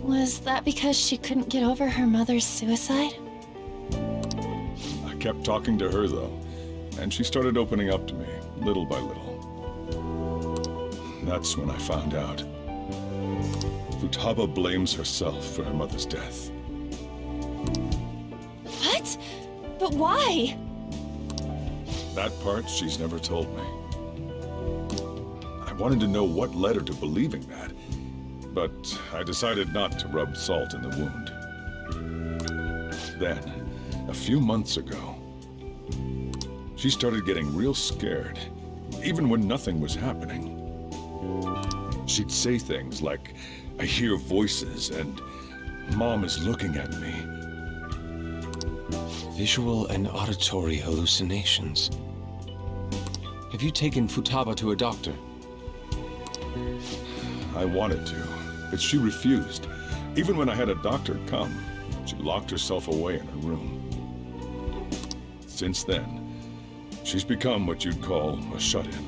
Was that because she couldn't get over her mother's suicide? I kept talking to her, though, and she started opening up to me, little by little. That's when I found out. Futaba blames herself for her mother's death. What? But why? That part she's never told me. I wanted to know what led her to believing that, but I decided not to rub salt in the wound. Then, a few months ago, she started getting real scared, even when nothing was happening. She'd say things like, "I hear voices," and "Mom is looking at me." Visual and auditory hallucinations. Have you taken Futaba to a doctor? I wanted to, but she refused. Even when I had a doctor come, she locked herself away in her room. Since then, she's become what you'd call a shut-in.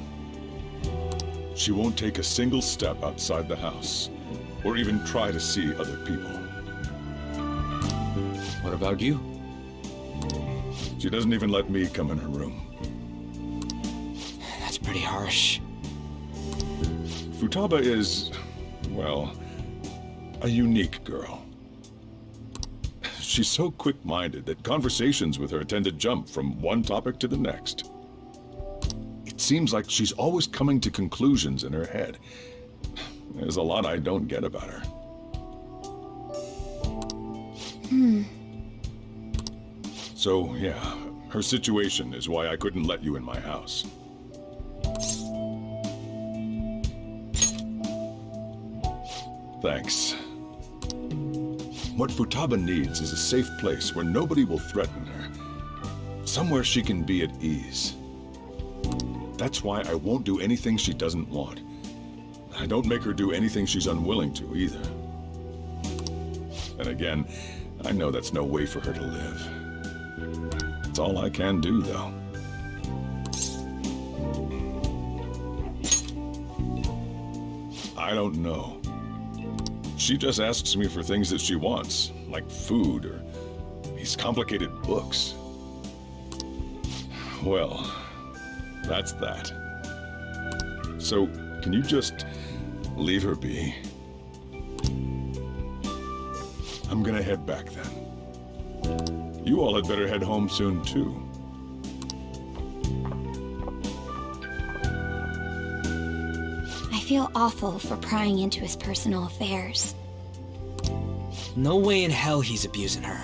She won't take a single step outside the house, or even try to see other people. What about you? She doesn't even let me come in her room. That's pretty harsh. Futaba is, well, a unique girl. She's so quick-minded that conversations with her tend to jump from one topic to the next. It seems like she's always coming to conclusions in her head. There's a lot I don't get about her. So, yeah, her situation is why I couldn't let you in my house. Thanks. What Futaba needs is a safe place where nobody will threaten her. Somewhere she can be at ease. That's why I won't do anything she doesn't want. I don't make her do anything she's unwilling to, either. And again, I know that's no way for her to live. It's all I can do, though. I don't know. She just asks me for things that she wants, like food or these complicated books. Well, that's that. So, can you just leave her be? I'm gonna head back then. You all had better head home soon, too. I feel awful for prying into his personal affairs. No way in hell he's abusing her.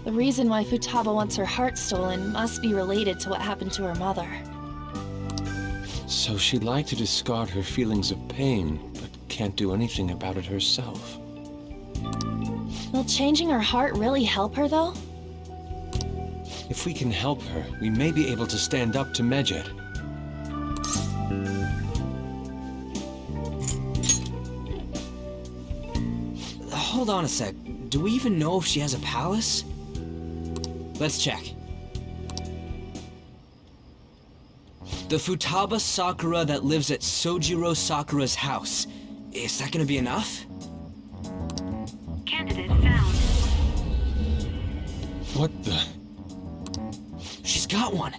The reason why Futaba wants her heart stolen must be related to what happened to her mother. So she'd like to discard her feelings of pain, but can't do anything about it herself. Will changing her heart really help her, though? If we can help her, we may be able to stand up to Medjed. Hold on a sec. Do we even know if she has a palace? Let's check. The Futaba Sakura that lives at Sojiro Sakura's house. Is that gonna be enough? Candidate found. What the? She's got one.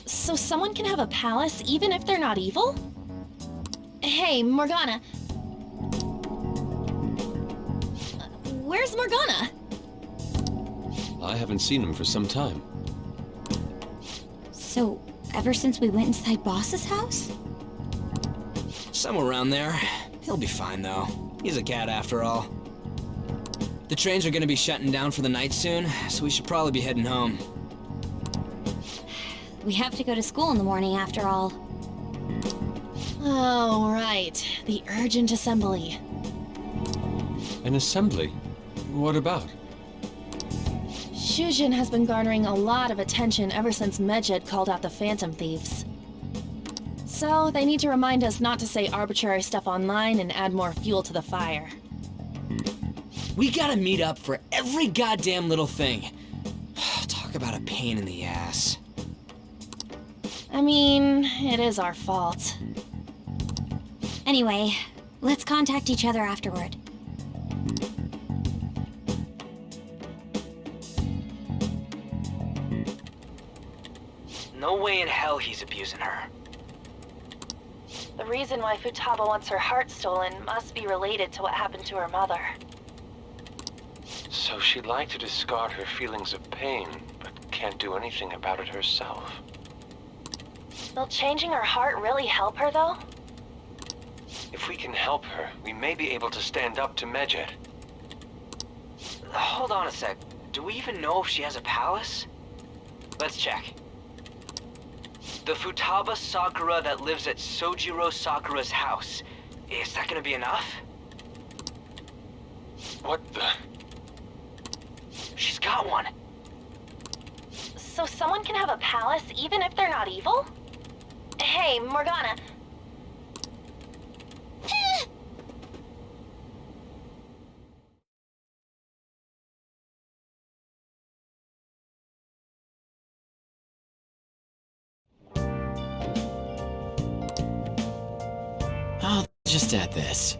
So someone can have a palace even if they're not evil? Hey, Morgana. Where's Morgana? I haven't seen him for some time. So, ever since we went inside Boss's house? Somewhere around there. He'll be fine, though. He's a cat after all. The trains are gonna be shutting down for the night soon, so we should probably be heading home. We have to go to school in the morning after all. Oh, right. The urgent assembly. An assembly? What about? Shujin has been garnering a lot of attention ever since Medjed called out the Phantom Thieves. So, they need to remind us not to say arbitrary stuff online and add more fuel to the fire. We gotta meet up for every goddamn little thing. Talk about a pain in the ass. I mean, it is our fault. Anyway, Let's contact each other afterward. No way in hell he's abusing her. The reason why Futaba wants her heart stolen must be related to what happened to her mother. So she'd like to discard her feelings of pain, but can't do anything about it herself. Will changing her heart really help her, though? If we can help her, we may be able to stand up to Medjed. Hold on a sec. Do we even know if she has a palace? Let's check. The Futaba Sakura that lives at Sojiro Sakura's house. Is that gonna be enough? What the? She's got one. So someone can have a palace even if they're not evil? Hey, Morgana. I'll just add this.